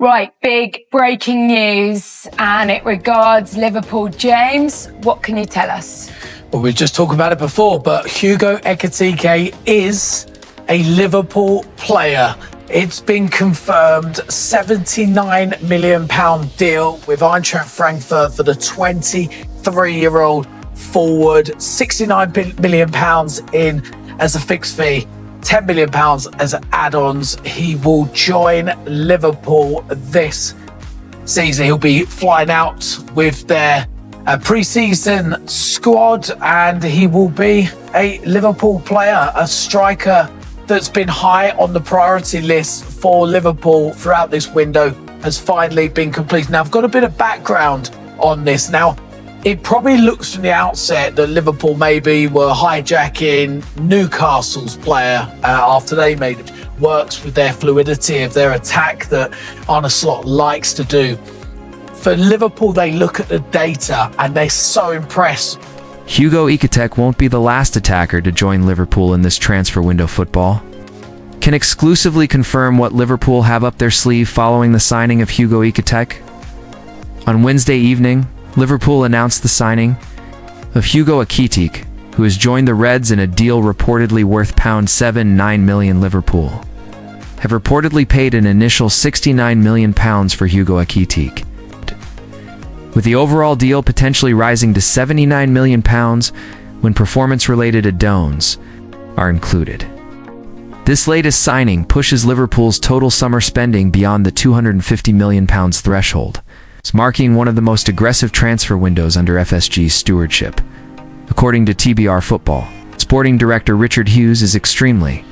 Right, big breaking news, and it regards Liverpool. James, what can you tell us? Well, we just talked about it before, but Hugo Ekitike is a Liverpool player. It's been confirmed, £79 million deal with Eintracht Frankfurt for the 23-year-old forward, £69 million in as a fixed fee, £10 million as add-ons. He will join Liverpool this season. He'll be flying out with their pre-season squad, and he will be a Liverpool player, a striker that's been high on the priority list for Liverpool throughout this window, has finally been completed. Now, I've got a bit of background on this. Now, it probably looks from the outset that Liverpool maybe were hijacking Newcastle's player after they made it. Works with their fluidity of their attack that Arne Slot likes to do. For Liverpool, they look at the data and they're so impressed. Hugo Ekitike won't be the last attacker to join Liverpool in this transfer window football. Can exclusively confirm what Liverpool have up their sleeve following the signing of Hugo Ekitike. On Wednesday evening, Liverpool announced the signing of Hugo Ekitike, who has joined the Reds in a deal reportedly worth £79 million. Liverpool have reportedly paid an initial £69 million for Hugo Ekitike, with the overall deal potentially rising to £79 million when performance-related add-ons are included. This latest signing pushes Liverpool's total summer spending beyond the £250 million threshold, marking one of the most aggressive transfer windows under FSG's stewardship. According to TBR Football, sporting director Richard Hughes is extremely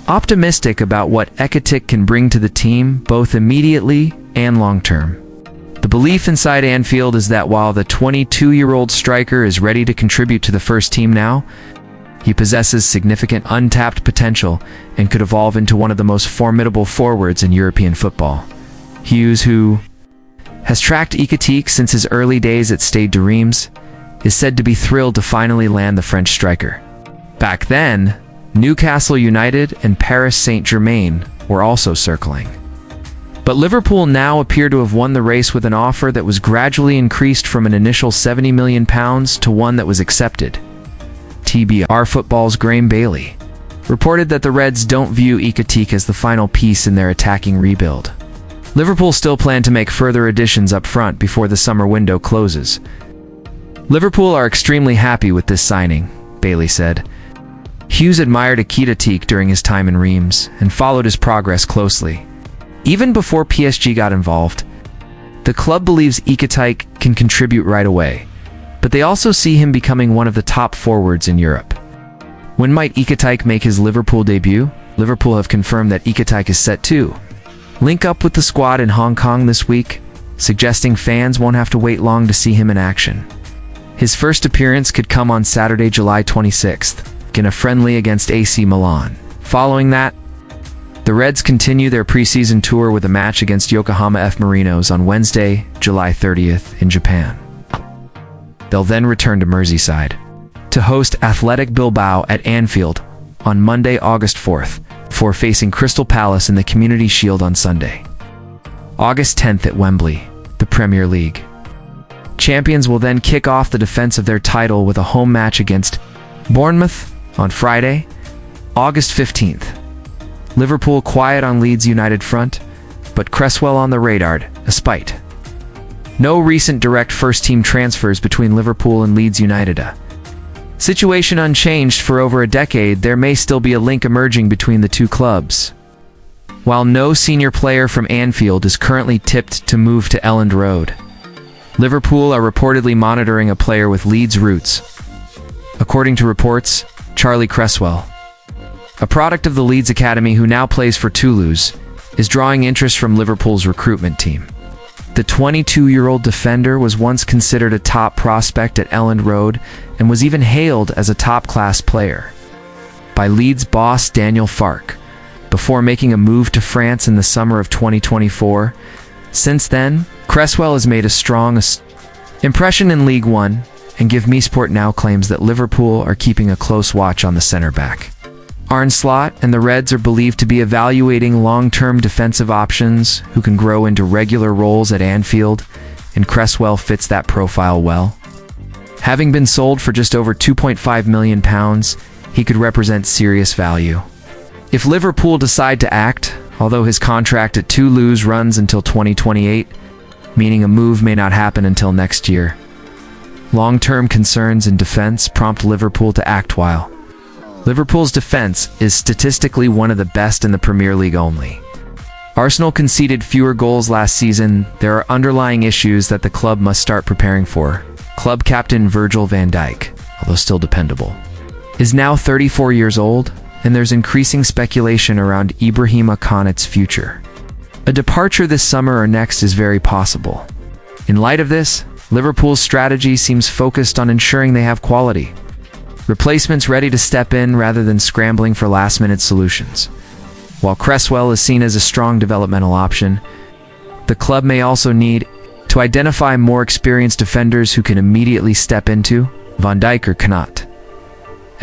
optimistic about what Ekitike can bring to the team, both immediately and long-term. The belief inside Anfield is that while the 22-year-old striker is ready to contribute to the first team now, he possesses significant untapped potential and could evolve into one of the most formidable forwards in European football. Hughes, who has tracked Ekitike since his early days at Stade de Reims, is said to be thrilled to finally land the French striker. Back then, Newcastle United and Paris Saint-Germain were also circling. But Liverpool now appear to have won the race with an offer that was gradually increased from an initial £70 million to one that was accepted. TBR Football's Graham Bailey reported that the Reds don't view Ekitike as the final piece in their attacking rebuild. Liverpool still plan to make further additions up front before the summer window closes. Liverpool are extremely happy with this signing, Bailey said. Hughes admired Ekitike during his time in Reims and followed his progress closely. Even before PSG got involved, the club believes Ekitike can contribute right away, but they also see him becoming one of the top forwards in Europe. When might Ekitike make his Liverpool debut? Liverpool have confirmed that Ekitike is set to link up with the squad in Hong Kong this week, suggesting fans won't have to wait long to see him in action. His first appearance could come on Saturday, July 26th, in a friendly against AC Milan. Following that, the Reds continue their preseason tour with a match against Yokohama F. Marinos on Wednesday, July 30th in Japan. They'll then return to Merseyside to host Athletic Bilbao at Anfield on Monday, August 4th, before facing Crystal Palace in the Community Shield on Sunday. August 10th at Wembley, the Premier League. Champions will then kick off the defense of their title with a home match against Bournemouth on Friday, August 15th. Liverpool quiet on Leeds United front, but Cresswell on the radar, despite no recent direct first-team transfers between Liverpool and Leeds United. Situation unchanged for over a decade, there may still be a link emerging between the two clubs. While no senior player from Anfield is currently tipped to move to Elland Road, Liverpool are reportedly monitoring a player with Leeds roots. According to reports, Charlie Cresswell, a product of the Leeds Academy who now plays for Toulouse, is drawing interest from Liverpool's recruitment team. The 22-year-old defender was once considered a top prospect at Elland Road and was even hailed as a top-class player by Leeds boss Daniel Farke before making a move to France in the summer of 2024. Since then, Cresswell has made a strong impression in League One, and Give Me Sport now claims that Liverpool are keeping a close watch on the centre-back. Arne Slot and the Reds are believed to be evaluating long-term defensive options who can grow into regular roles at Anfield, and Cresswell fits that profile well. Having been sold for just over £2.5 million, he could represent serious value. If Liverpool decide to act, although his contract at Toulouse runs until 2028, meaning a move may not happen until next year. Long-term concerns in defense prompt Liverpool to act while Liverpool's defense is statistically one of the best in the Premier League only. Arsenal conceded fewer goals last season. There are underlying issues that the club must start preparing for. Club captain Virgil van Dijk, although still dependable, is now 34 years old, and there's increasing speculation around Ibrahima Konate's future. A departure this summer or next is very possible. In light of this, Liverpool's strategy seems focused on ensuring they have quality replacements ready to step in rather than scrambling for last-minute solutions. While Cresswell is seen as a strong developmental option, the club may also need to identify more experienced defenders who can immediately step into Van Dijk or Konate.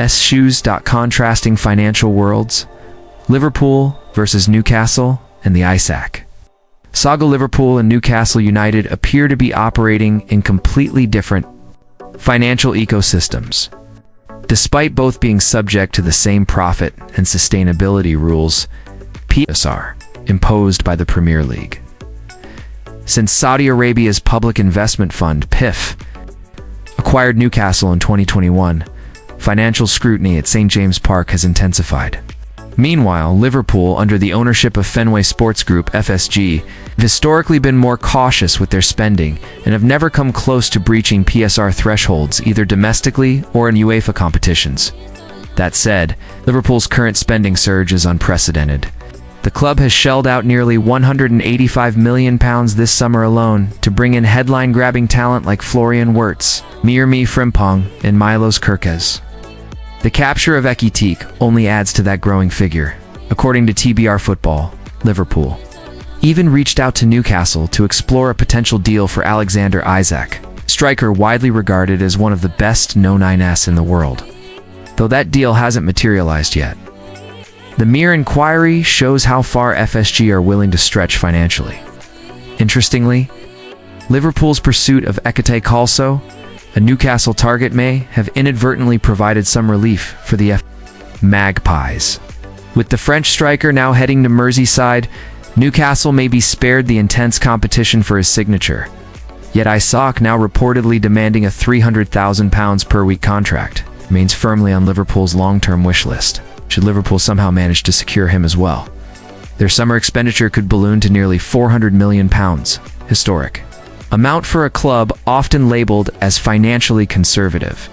Shoes. Contrasting financial worlds, Liverpool versus Newcastle and the Isaac. Saga Liverpool and Newcastle United appear to be operating in completely different financial ecosystems. Despite both being subject to the same profit and sustainability rules, PSR, imposed by the Premier League. Since Saudi Arabia's Public Investment Fund, PIF, acquired Newcastle in 2021, financial scrutiny at St. James Park has intensified. Meanwhile, Liverpool, under the ownership of Fenway Sports Group (FSG), have historically been more cautious with their spending and have never come close to breaching PSR thresholds either domestically or in UEFA competitions. That said, Liverpool's current spending surge is unprecedented. The club has shelled out nearly £185 million this summer alone to bring in headline-grabbing talent like Florian Wirtz, Miermi Frimpong, and Milos Kerkez. The capture of Ekitike only adds to that growing figure. According to TBR Football, Liverpool even reached out to Newcastle to explore a potential deal for Alexander Isak, striker widely regarded as one of the best no-9s in the world, though that deal hasn't materialized yet. The mere inquiry shows how far FSG are willing to stretch financially. Interestingly, Liverpool's pursuit of Ekitike also, a Newcastle target, may have inadvertently provided some relief for the Magpies. With the French striker now heading to Merseyside, Newcastle may be spared the intense competition for his signature. Yet Isak, now reportedly demanding a £300,000 per week contract, remains firmly on Liverpool's long-term wish list, should Liverpool somehow manage to secure him as well. Their summer expenditure could balloon to nearly £400 million, historic amount for a club often labeled as financially conservative.